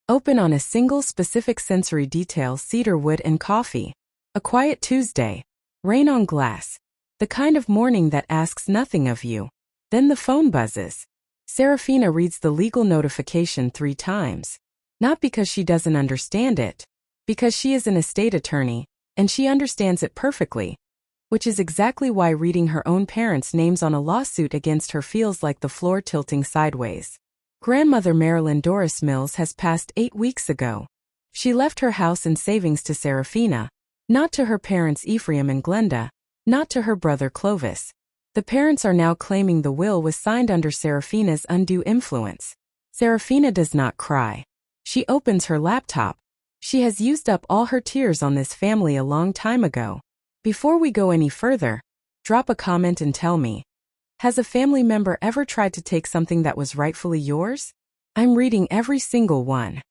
Open on a single specific sensory detail: cedar wood and coffee. A quiet Tuesday. Rain on glass. The kind of morning that asks nothing of you. Then the phone buzzes. Seraphina reads the legal notification 3 times. Not because she doesn't understand it. Because she is an estate attorney, and she understands it perfectly. Which is exactly why reading her own parents' names on a lawsuit against her feels like the floor tilting sideways. Grandmother Marilyn Doris Mills has passed 8 weeks ago. She left her house and savings to Seraphina, not to her parents Ephraim and Glenda, not to her brother Clovis. The parents are now claiming the will was signed under Seraphina's undue influence. Seraphina does not cry. She opens her laptop. She has used up all her tears on this family a long time ago. Before we go any further, drop a comment and tell me. Has a family member ever tried to take something that was rightfully yours? I'm reading every single one.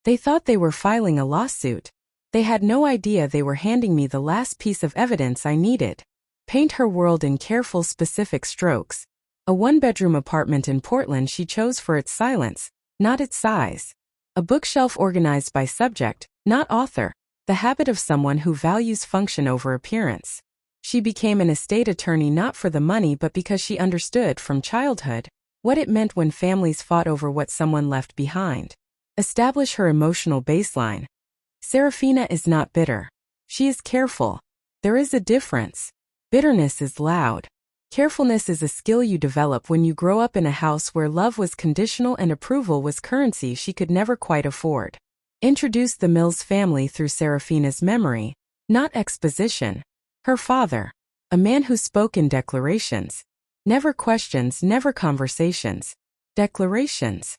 They thought they were filing a lawsuit. They had no idea they were handing me the last piece of evidence I needed. Paint her world in careful, specific strokes. A 1-bedroom apartment in Portland she chose for its silence, not its size. A bookshelf organized by subject, not author. The habit of someone who values function over appearance. She became an estate attorney not for the money but because she understood from childhood what it meant when families fought over what someone left behind. Establish her emotional baseline. Seraphina is not bitter. She is careful. There is a difference. Bitterness is loud. Carefulness is a skill you develop when you grow up in a house where love was conditional and approval was currency she could never quite afford. Introduce the Mills family through Seraphina's memory, not exposition. Her father, a man who spoke in declarations. Never questions, never conversations. Declarations.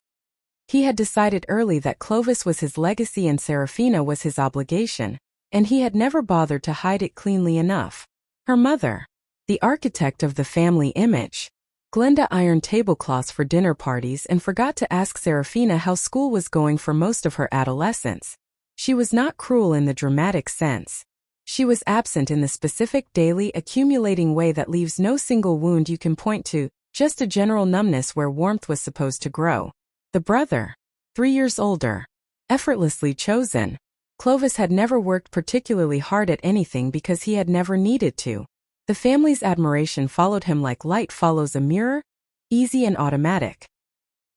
He had decided early that Clovis was his legacy and Seraphina was his obligation, and he had never bothered to hide it cleanly enough. Her mother, the architect of the family image. Glenda ironed tablecloths for dinner parties and forgot to ask Seraphina how school was going for most of her adolescence. She was not cruel in the dramatic sense. She was absent in the specific, daily, accumulating way that leaves no single wound you can point to, just a general numbness where warmth was supposed to grow. The brother, 3 years older, effortlessly chosen. Clovis had never worked particularly hard at anything because he had never needed to. The family's admiration followed him like light follows a mirror, easy and automatic.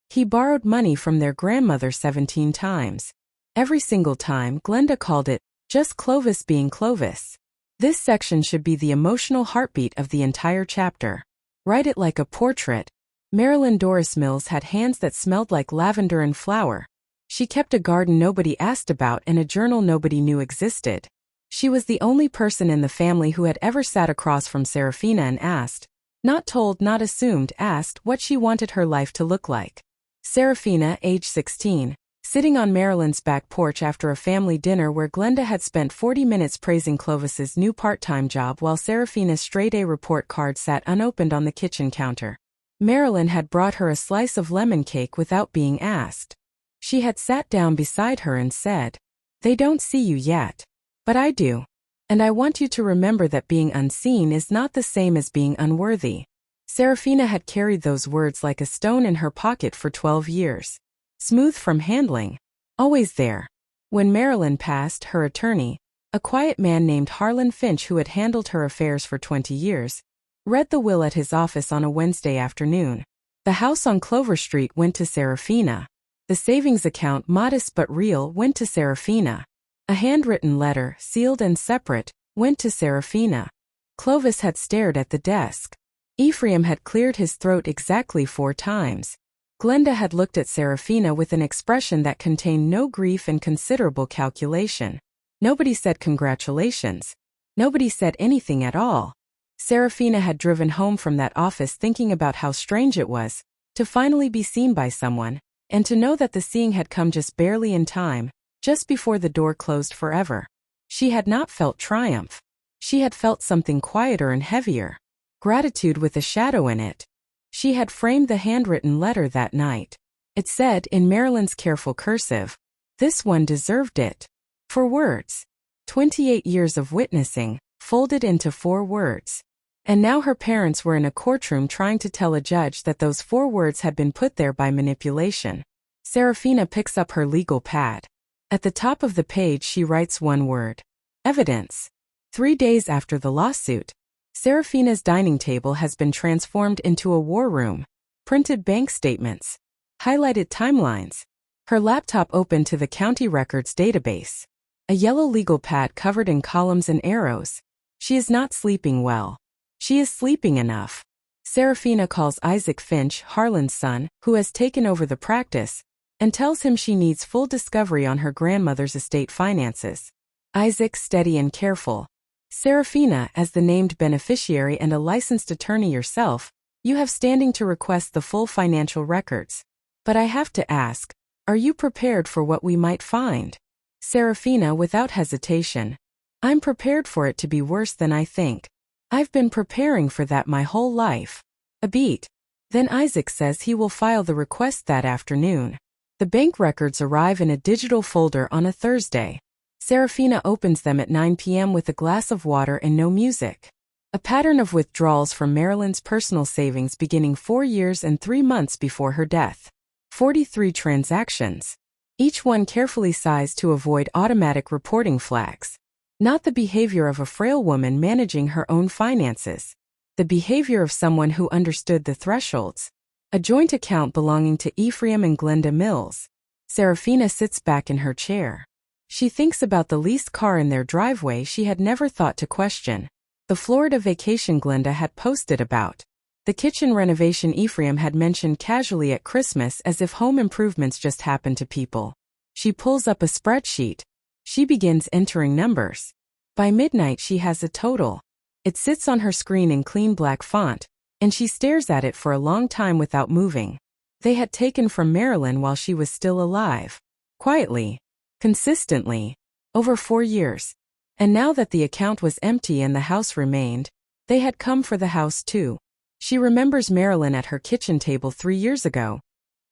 He borrowed money from their grandmother 17 times. Every single time, Glenda called it just Clovis being Clovis. This section should be the emotional heartbeat of the entire chapter. Write it like a portrait. Marilyn Doris Mills had hands that smelled like lavender and flower. She kept a garden nobody asked about and a journal nobody knew existed. She was the only person in the family who had ever sat across from Seraphina and asked, not told, not assumed, asked what she wanted her life to look like. Seraphina, age 16, sitting on Marilyn's back porch after a family dinner where Glenda had spent 40 minutes praising Clovis's new part-time job while Seraphina's straight-A report card sat unopened on the kitchen counter. Marilyn had brought her a slice of lemon cake without being asked. She had sat down beside her and said, "They don't see you yet. But I do. And I want you to remember that being unseen is not the same as being unworthy." Seraphina had carried those words like a stone in her pocket for 12 years. Smooth from handling. Always there. When Marilyn passed, her attorney, a quiet man named Harlan Finch who had handled her affairs for 20 years, read the will at his office on a Wednesday afternoon. The house on Clover Street went to Seraphina. The savings account, modest but real, went to Seraphina. A handwritten letter, sealed and separate, went to Seraphina. Clovis had stared at the desk. Ephraim had cleared his throat exactly 4 times. Glenda had looked at Seraphina with an expression that contained no grief and considerable calculation. Nobody said congratulations. Nobody said anything at all. Seraphina had driven home from that office thinking about how strange it was to finally be seen by someone, and to know that the seeing had come just barely in time, just before the door closed forever. She had not felt triumph. She had felt something quieter and heavier. Gratitude with a shadow in it. She had framed the handwritten letter that night. It said, in Marilyn's careful cursive, "This one deserved it." 4 words. 28 years of witnessing, folded into 4 words. And now her parents were in a courtroom trying to tell a judge that those 4 words had been put there by manipulation. Seraphina picks up her legal pad. At the top of the page she writes one word. Evidence. 3 days after the lawsuit, Seraphina's dining table has been transformed into a war room. Printed bank statements. Highlighted timelines. Her laptop open to the county records database. A yellow legal pad covered in columns and arrows. She is not sleeping well. She is sleeping enough. Seraphina calls Isaac Finch, Harlan's son, who has taken over the practice, and tells him she needs full discovery on her grandmother's estate finances. Isaac, steady and careful. Seraphina, as the named beneficiary and a licensed attorney yourself, you have standing to request the full financial records. But I have to ask, are you prepared for what we might find? Seraphina, without hesitation. I'm prepared for it to be worse than I think. I've been preparing for that my whole life. A beat. Then Isaac says he will file the request that afternoon. The bank records arrive in a digital folder on a Thursday. Seraphina opens them at 9 p.m. with a glass of water and no music. A pattern of withdrawals from Marilyn's personal savings beginning 4 years and 3 months before her death. 43 transactions. Each one carefully sized to avoid automatic reporting flags. Not the behavior of a frail woman managing her own finances. The behavior of someone who understood the thresholds. A joint account belonging to Ephraim and Glenda Mills. Seraphina sits back in her chair. She thinks about the leased car in their driveway she had never thought to question. The Florida vacation Glenda had posted about. The kitchen renovation Ephraim had mentioned casually at Christmas as if home improvements just happen to people. She pulls up a spreadsheet. She begins entering numbers. By midnight she has a total. It sits on her screen in clean black font, and she stares at it for a long time without moving. They had taken from Marilyn while she was still alive. Quietly. Consistently. Over 4 years. And now that the account was empty and the house remained, they had come for the house too. She remembers Marilyn at her kitchen table 3 years ago,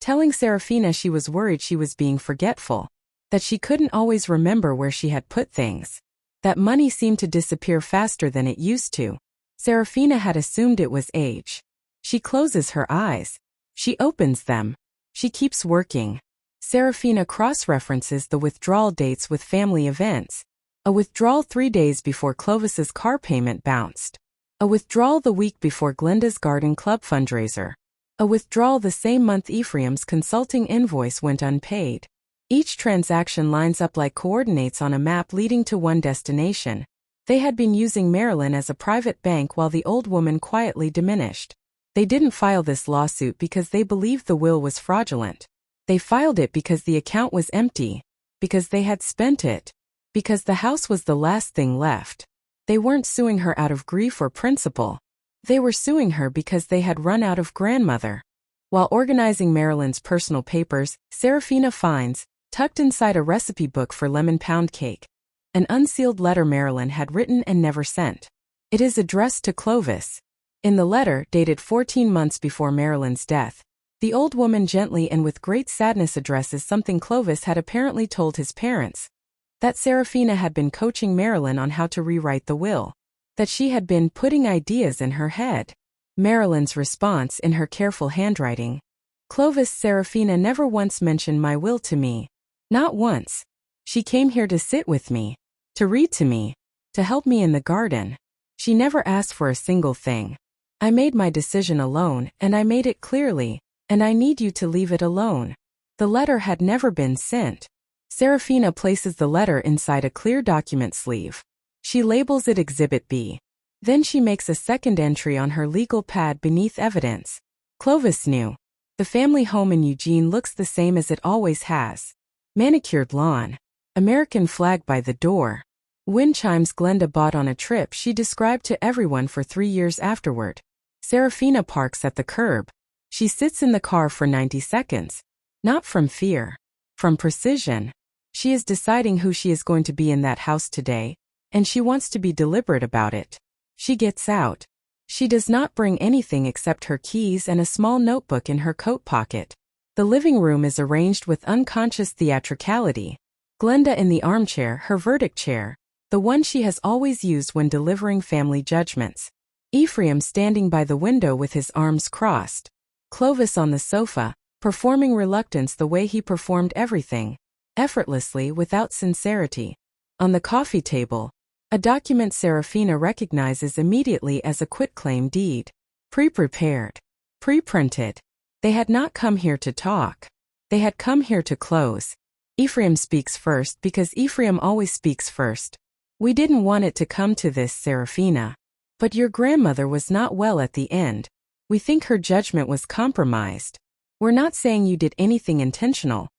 telling Seraphina she was worried she was being forgetful, that she couldn't always remember where she had put things, that money seemed to disappear faster than it used to. Seraphina had assumed it was age. She closes her eyes. She opens them. She keeps working. Seraphina cross-references the withdrawal dates with family events. A withdrawal 3 days before Clovis's car payment bounced. A withdrawal the week before Glenda's garden club fundraiser. A withdrawal the same month Ephraim's consulting invoice went unpaid. Each transaction lines up like coordinates on a map leading to one destination. They had been using Marilyn as a private bank while the old woman quietly diminished. They didn't file this lawsuit because they believed the will was fraudulent. They filed it because the account was empty, because they had spent it, because the house was the last thing left. They weren't suing her out of grief or principle. They were suing her because they had run out of grandmother. While organizing Marilyn's personal papers, Seraphina finds, tucked inside a recipe book for lemon pound cake, an unsealed letter Marilyn had written and never sent. It is addressed to Clovis. In the letter, dated 14 months before Marilyn's death, the old woman gently and with great sadness addresses something Clovis had apparently told his parents. That Seraphina had been coaching Marilyn on how to rewrite the will. That she had been putting ideas in her head. Marilyn's response in her careful handwriting. Clovis, Seraphina never once mentioned my will to me. Not once. She came here to sit with me. To read to me. To help me in the garden. She never asked for a single thing. I made my decision alone, and I made it clearly, and I need you to leave it alone. The letter had never been sent. Seraphina places the letter inside a clear document sleeve. She labels it Exhibit B. Then she makes a second entry on her legal pad beneath evidence. Clovis knew. The family home in Eugene looks the same as it always has. Manicured lawn. American flag by the door. Wind chimes Glenda bought on a trip she described to everyone for 3 years afterward. Seraphina parks at the curb. She sits in the car for 90 seconds. Not from fear. From precision. She is deciding who she is going to be in that house today, and she wants to be deliberate about it. She gets out. She does not bring anything except her keys and a small notebook in her coat pocket. The living room is arranged with unconscious theatricality. Glenda in the armchair, her verdict chair, the one she has always used when delivering family judgments. Ephraim standing by the window with his arms crossed. Clovis on the sofa, performing reluctance the way he performed everything, effortlessly without sincerity. On the coffee table, a document Seraphina recognizes immediately as a quitclaim deed. Pre-prepared. Pre-printed. They had not come here to talk. They had come here to close. Ephraim speaks first because Ephraim always speaks first. We didn't want it to come to this, Seraphina. But your grandmother was not well at the end. We think her judgment was compromised. We're not saying you did anything intentional.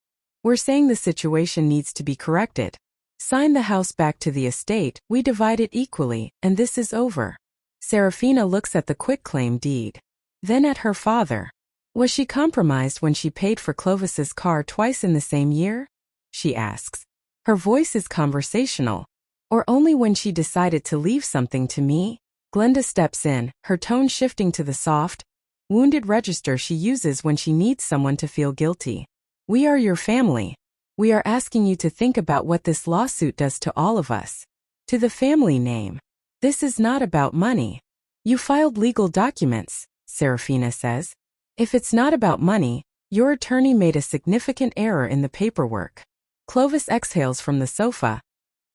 We're saying the situation needs to be corrected. Sign the house back to the estate, we divide it equally, and this is over. Seraphina looks at the quitclaim deed. Then at her father. Was she compromised when she paid for Clovis's car twice in the same year? She asks. Her voice is conversational. Or only when she decided to leave something to me? Glenda steps in, her tone shifting to the soft, wounded register she uses when she needs someone to feel guilty. We are your family. We are asking you to think about what this lawsuit does to all of us. To the family name. This is not about money. You filed legal documents, Seraphina says. If it's not about money, your attorney made a significant error in the paperwork. Clovis exhales from the sofa.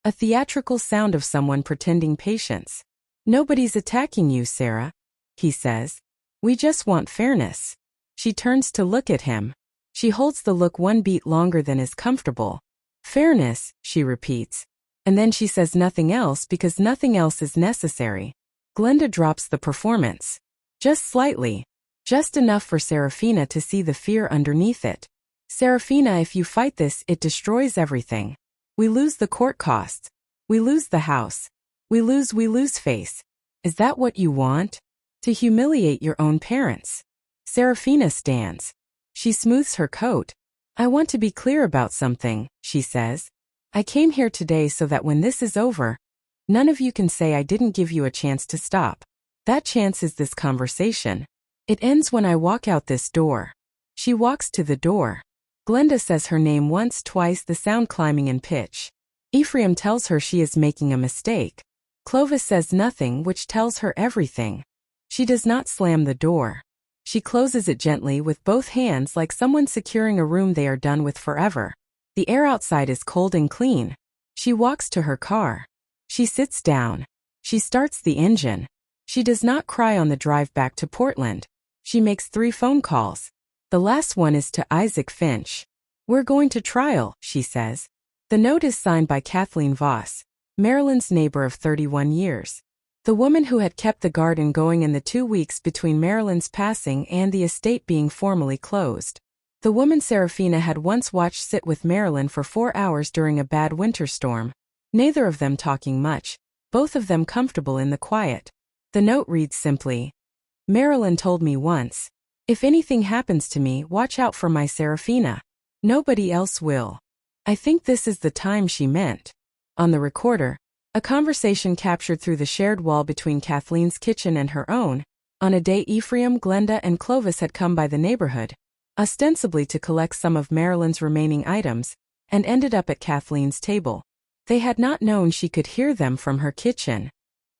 A theatrical sound of someone pretending patience. Nobody's attacking you, Sarah, he says. We just want fairness. She turns to look at him. She holds the look one beat longer than is comfortable. Fairness, she repeats. And then she says nothing else because nothing else is necessary. Glenda drops the performance. Just slightly. Just enough for Seraphina to see the fear underneath it. Seraphina, if you fight this, it destroys everything. We lose the court costs. We lose the house. We lose face. Is that what you want? To humiliate your own parents. Seraphina stands. She smooths her coat. I want to be clear about something, she says. I came here today so that when this is over, none of you can say I didn't give you a chance to stop. That chance is this conversation. It ends when I walk out this door. She walks to the door. Glenda says her name once, twice, the sound climbing in pitch. Ephraim tells her she is making a mistake. Clovis says nothing, which tells her everything. She does not slam the door. She closes it gently with both hands like someone securing a room they are done with forever. The air outside is cold and clean. She walks to her car. She sits down. She starts the engine. She does not cry on the drive back to Portland. She makes 3 phone calls. The last one is to Isaac Finch. We're going to trial, she says. The note is signed by Kathleen Voss, Marilyn's neighbor of 31 years. The woman who had kept the garden going in the 2 weeks between Marilyn's passing and the estate being formally closed. The woman Seraphina had once watched sit with Marilyn for 4 hours during a bad winter storm. Neither of them talking much, both of them comfortable in the quiet. The note reads simply, Marilyn told me once, if anything happens to me, watch out for my Seraphina. Nobody else will. I think this is the time she meant. On the recorder, a conversation captured through the shared wall between Kathleen's kitchen and her own, on a day Ephraim, Glenda, and Clovis had come by the neighborhood, ostensibly to collect some of Marilyn's remaining items, and ended up at Kathleen's table. They had not known she could hear them from her kitchen.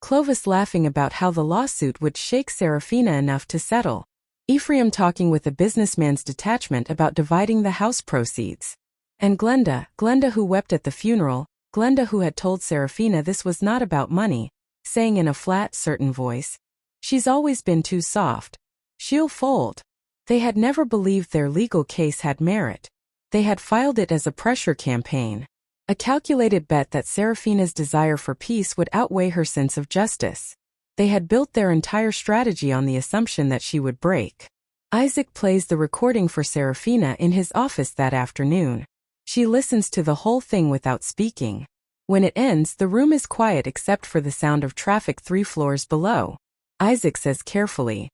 Clovis laughing about how the lawsuit would shake Seraphina enough to settle. Ephraim talking with a businessman's detachment about dividing the house proceeds. And Glenda who wept at the funeral, Glenda who had told Seraphina this was not about money, saying in a flat, certain voice, she's always been too soft. She'll fold. They had never believed their legal case had merit. They had filed it as a pressure campaign. A calculated bet that Seraphina's desire for peace would outweigh her sense of justice. They had built their entire strategy on the assumption that she would break. Isaac plays the recording for Seraphina in his office that afternoon. She listens to the whole thing without speaking. When it ends, the room is quiet except for the sound of traffic 3 floors below. Isaac says carefully,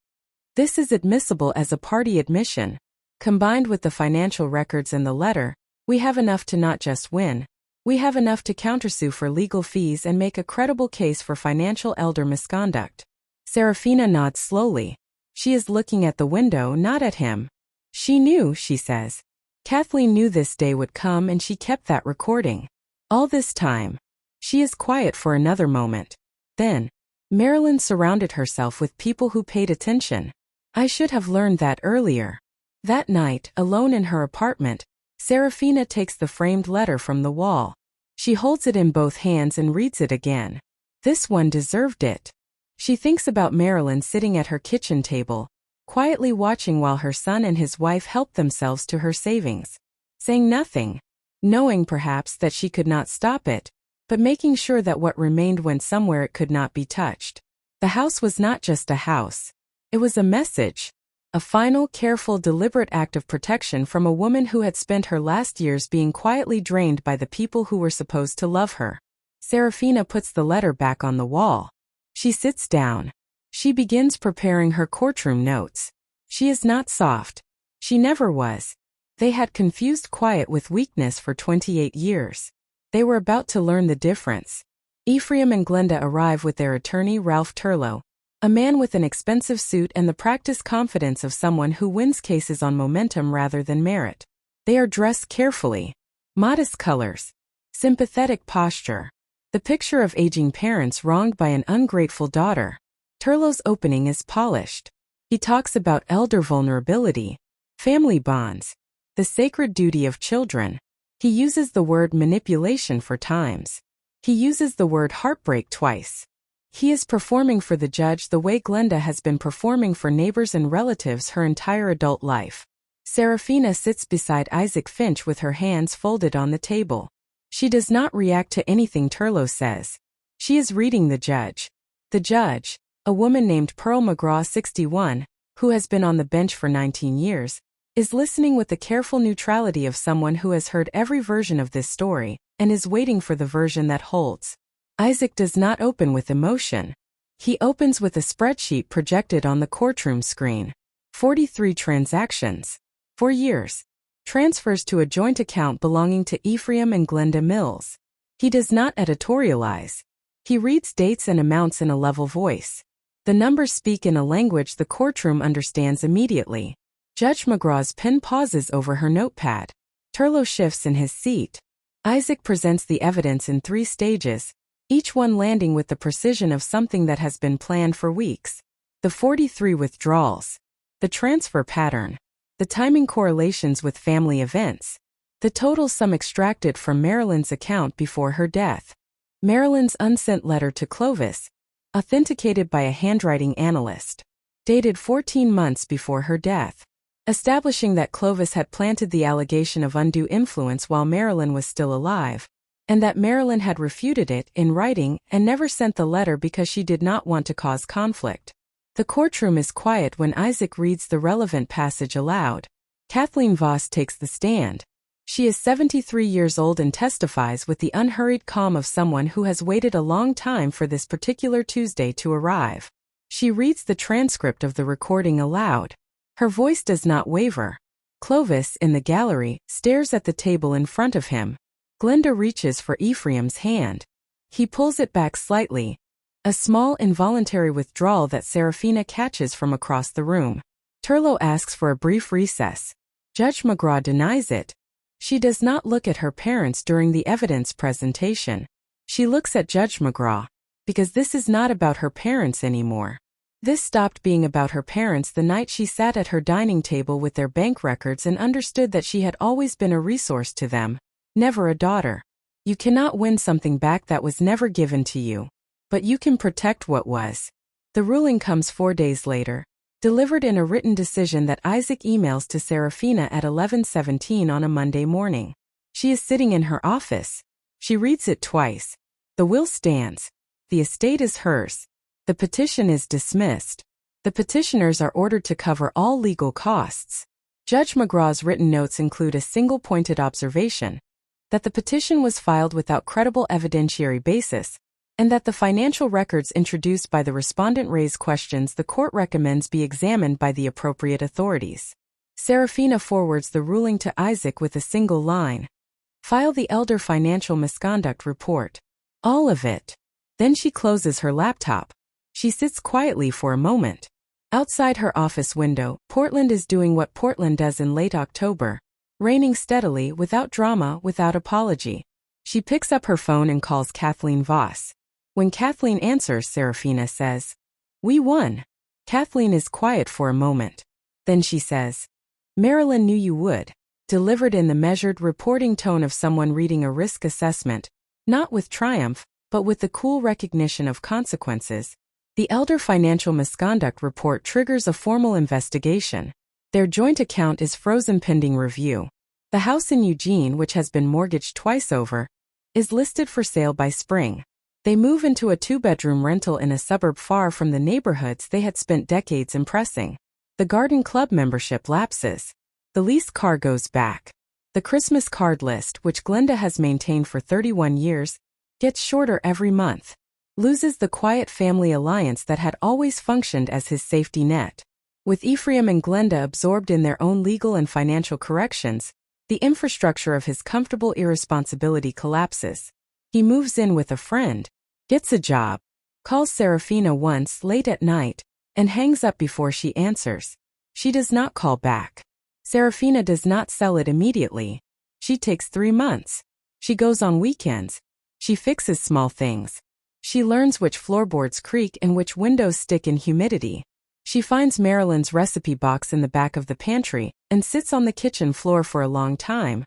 this is admissible as a party admission. Combined with the financial records and the letter, we have enough to not just win. We have enough to countersue for legal fees and make a credible case for financial elder misconduct. Seraphina nods slowly. She is looking at the window, not at him. She knew, she says. Kathleen knew this day would come and she kept that recording. All this time. She is quiet for another moment. Then, Marilyn surrounded herself with people who paid attention. I should have learned that earlier. That night, alone in her apartment, Seraphina takes the framed letter from the wall. She holds it in both hands and reads it again. This one deserved it. She thinks about Marilyn sitting at her kitchen table, quietly watching while her son and his wife helped themselves to her savings. Saying nothing, knowing perhaps that she could not stop it, but making sure that what remained went somewhere it could not be touched. The house was not just a house. It was a message. A final, careful, deliberate act of protection from a woman who had spent her last years being quietly drained by the people who were supposed to love her. Seraphina puts the letter back on the wall. She sits down. She begins preparing her courtroom notes. She is not soft. She never was. They had confused quiet with weakness for 28 years. They were about to learn the difference. Ephraim and Glenda arrive with their attorney Ralph Turlow, a man with an expensive suit and the practiced confidence of someone who wins cases on momentum rather than merit. They are dressed carefully. Modest colors. Sympathetic posture. The picture of aging parents wronged by an ungrateful daughter. Turlow's opening is polished. He talks about elder vulnerability, family bonds, the sacred duty of children. He uses the word manipulation 4 times. He uses the word heartbreak twice. He is performing for the judge the way Glenda has been performing for neighbors and relatives her entire adult life. Seraphina sits beside Isaac Finch with her hands folded on the table. She does not react to anything Turlow says. She is reading the judge. The judge, a woman named Pearl McGraw 61, who has been on the bench for 19 years, is listening with the careful neutrality of someone who has heard every version of this story and is waiting for the version that holds. Isaac does not open with emotion. He opens with a spreadsheet projected on the courtroom screen. 43 transactions. 4 years. Transfers to a joint account belonging to Ephraim and Glenda Mills. He does not editorialize. He reads dates and amounts in a level voice. The numbers speak in a language the courtroom understands immediately. Judge McGraw's pen pauses over her notepad. Turlow shifts in his seat. Isaac presents the evidence in 3 stages, each one landing with the precision of something that has been planned for weeks. The 43 withdrawals. The transfer pattern. The timing correlations with family events. The total sum extracted from Marilyn's account before her death. Marilyn's unsent letter to Clovis, authenticated by a handwriting analyst, dated 14 months before her death, establishing that Clovis had planted the allegation of undue influence while Marilyn was still alive, and that Marilyn had refuted it in writing and never sent the letter because she did not want to cause conflict. The courtroom is quiet when Isaac reads the relevant passage aloud. Kathleen Voss takes the stand. She is 73 years old and testifies with the unhurried calm of someone who has waited a long time for this particular Tuesday to arrive. She reads the transcript of the recording aloud. Her voice does not waver. Clovis, in the gallery, stares at the table in front of him. Glenda reaches for Ephraim's hand. He pulls it back slightly. A small involuntary withdrawal that Seraphina catches from across the room. Turlow asks for a brief recess. Judge McGraw denies it. She does not look at her parents during the evidence presentation. She looks at Judge McGraw, because this is not about her parents anymore. This stopped being about her parents the night she sat at her dining table with their bank records and understood that she had always been a resource to them, never a daughter. You cannot win something back that was never given to you. But you can protect what was. The ruling comes 4 days later, delivered in a written decision that Isaac emails to Seraphina at 11:17 on a Monday morning. She is sitting in her office. She reads it twice. The will stands. The estate is hers. The petition is dismissed. The petitioners are ordered to cover all legal costs. Judge McGraw's written notes include a single pointed observation that the petition was filed without credible evidentiary basis, and that the financial records introduced by the respondent raise questions the court recommends be examined by the appropriate authorities. Seraphina forwards the ruling to Isaac with a single line. File the elder financial misconduct report. All of it. Then she closes her laptop. She sits quietly for a moment. Outside her office window, Portland is doing what Portland does in late October. Raining steadily, without drama, without apology. She picks up her phone and calls Kathleen Voss. When Kathleen answers, Seraphina says, "We won." Kathleen is quiet for a moment. Then she says, Marilyn knew you would. Delivered in the measured, reporting tone of someone reading a risk assessment, not with triumph, but with the cool recognition of consequences. The elder financial misconduct report triggers a formal investigation. Their joint account is frozen pending review. The house in Eugene, which has been mortgaged twice over, is listed for sale by spring. They move into a 2-bedroom rental in a suburb far from the neighborhoods they had spent decades impressing. The garden club membership lapses. The lease car goes back. The Christmas card list, which Glenda has maintained for 31 years, gets shorter every month. Loses the quiet family alliance that had always functioned as his safety net. With Ephraim and Glenda absorbed in their own legal and financial corrections, the infrastructure of his comfortable irresponsibility collapses. He moves in with a friend, gets a job, calls Seraphina once late at night, and hangs up before she answers. She does not call back. Seraphina does not sell it immediately. She takes 3 months. She goes on weekends. She fixes small things. She learns which floorboards creak and which windows stick in humidity. She finds Marilyn's recipe box in the back of the pantry and sits on the kitchen floor for a long time,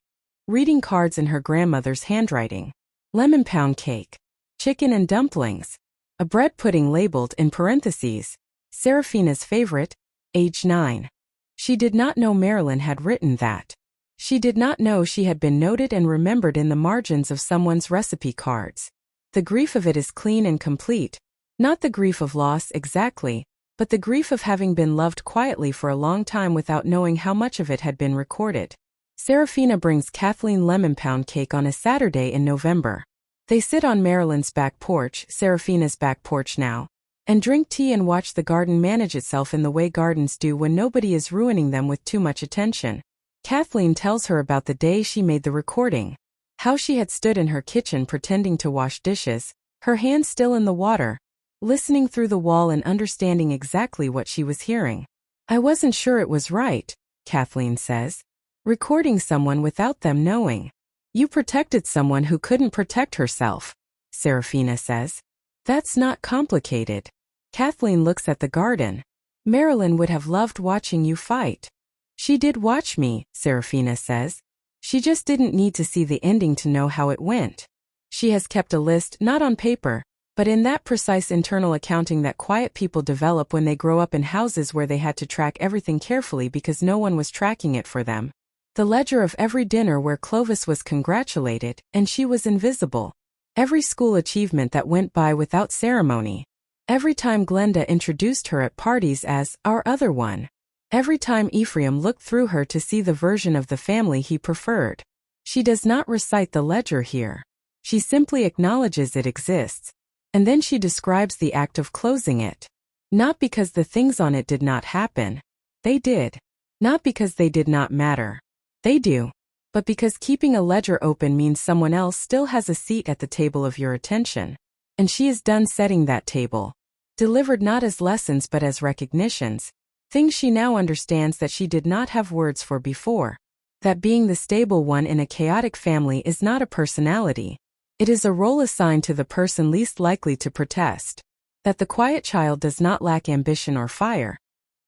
reading cards in her grandmother's handwriting. Lemon pound cake, chicken and dumplings, a bread pudding labeled in parentheses, Seraphina's favorite, age 9. She did not know Marilyn had written that. She did not know she had been noted and remembered in the margins of someone's recipe cards. The grief of it is clean and complete, not the grief of loss exactly, but the grief of having been loved quietly for a long time without knowing how much of it had been recorded. Seraphina brings Kathleen lemon pound cake on a Saturday in November. They sit on Marilyn's back porch, Seraphina's back porch now, and drink tea and watch the garden manage itself in the way gardens do when nobody is ruining them with too much attention. Kathleen tells her about the day she made the recording. How she had stood in her kitchen pretending to wash dishes, her hands still in the water, listening through the wall and understanding exactly what she was hearing. I wasn't sure it was right, Kathleen says. Recording someone without them knowing. You protected someone who couldn't protect herself, Seraphina says. That's not complicated. Kathleen looks at the garden. Marilyn would have loved watching you fight. She did watch me, Seraphina says. She just didn't need to see the ending to know how it went. She has kept a list not on paper, but in that precise internal accounting that quiet people develop when they grow up in houses where they had to track everything carefully because no one was tracking it for them. The ledger of every dinner where Clovis was congratulated and she was invisible. Every school achievement that went by without ceremony. Every time Glenda introduced her at parties as our other one. Every time Ephraim looked through her to see the version of the family he preferred. She does not recite the ledger here. She simply acknowledges it exists. And then she describes the act of closing it. Not because the things on it did not happen. They did. Not because they did not matter. They do. But because keeping a ledger open means someone else still has a seat at the table of your attention. And she is done setting that table. Delivered not as lessons but as recognitions. Things she now understands that she did not have words for before. That being the stable one in a chaotic family is not a personality. It is a role assigned to the person least likely to protest. That the quiet child does not lack ambition or fire.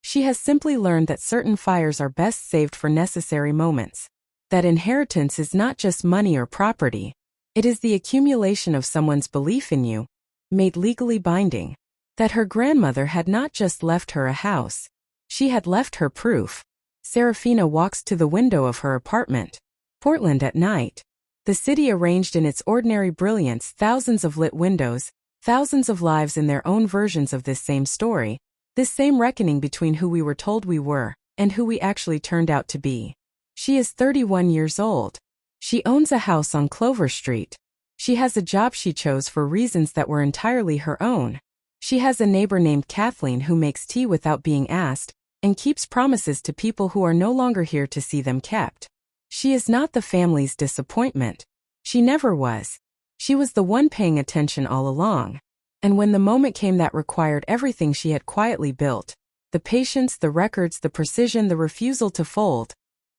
She has simply learned that certain fires are best saved for necessary moments. That inheritance is not just money or property. It is the accumulation of someone's belief in you, made legally binding. That her grandmother had not just left her a house. She had left her proof. Seraphina walks to the window of her apartment. Portland at night. The city arranged in its ordinary brilliance, thousands of lit windows, thousands of lives in their own versions of this same story, this same reckoning between who we were told we were and who we actually turned out to be. She is 31 years old. She owns a house on Clover Street. She has a job she chose for reasons that were entirely her own. She has a neighbor named Kathleen who makes tea without being asked and keeps promises to people who are no longer here to see them kept. She is not the family's disappointment. She never was. She was the one paying attention all along. And when the moment came that required everything she had quietly built, the patience, the records, the precision, the refusal to fold,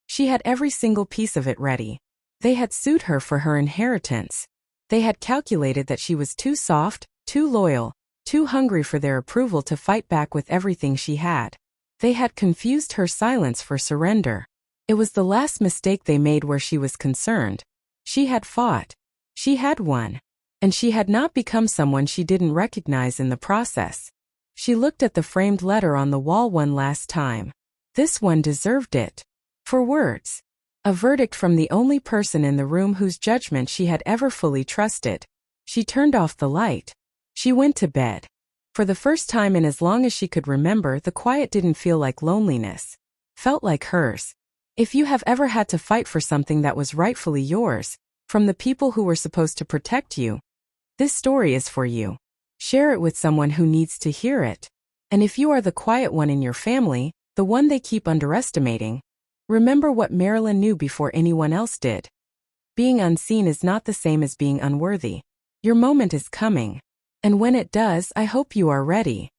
she had every single piece of it ready. They had sued her for her inheritance. They had calculated that she was too soft, too loyal, too hungry for their approval to fight back with everything she had. They had confused her silence for surrender. It was the last mistake they made where she was concerned. She had fought. She had won. And she had not become someone she didn't recognize in the process. She looked at the framed letter on the wall one last time. This one deserved it. For words. A verdict from the only person in the room whose judgment she had ever fully trusted. She turned off the light. She went to bed. For the first time in as long as she could remember, the quiet didn't feel like loneliness. Felt like hers. If you have ever had to fight for something that was rightfully yours, from the people who were supposed to protect you, this story is for you. Share it with someone who needs to hear it. And if you are the quiet one in your family, the one they keep underestimating, remember what Marilyn knew before anyone else did. Being unseen is not the same as being unworthy. Your moment is coming. And when it does, I hope you are ready.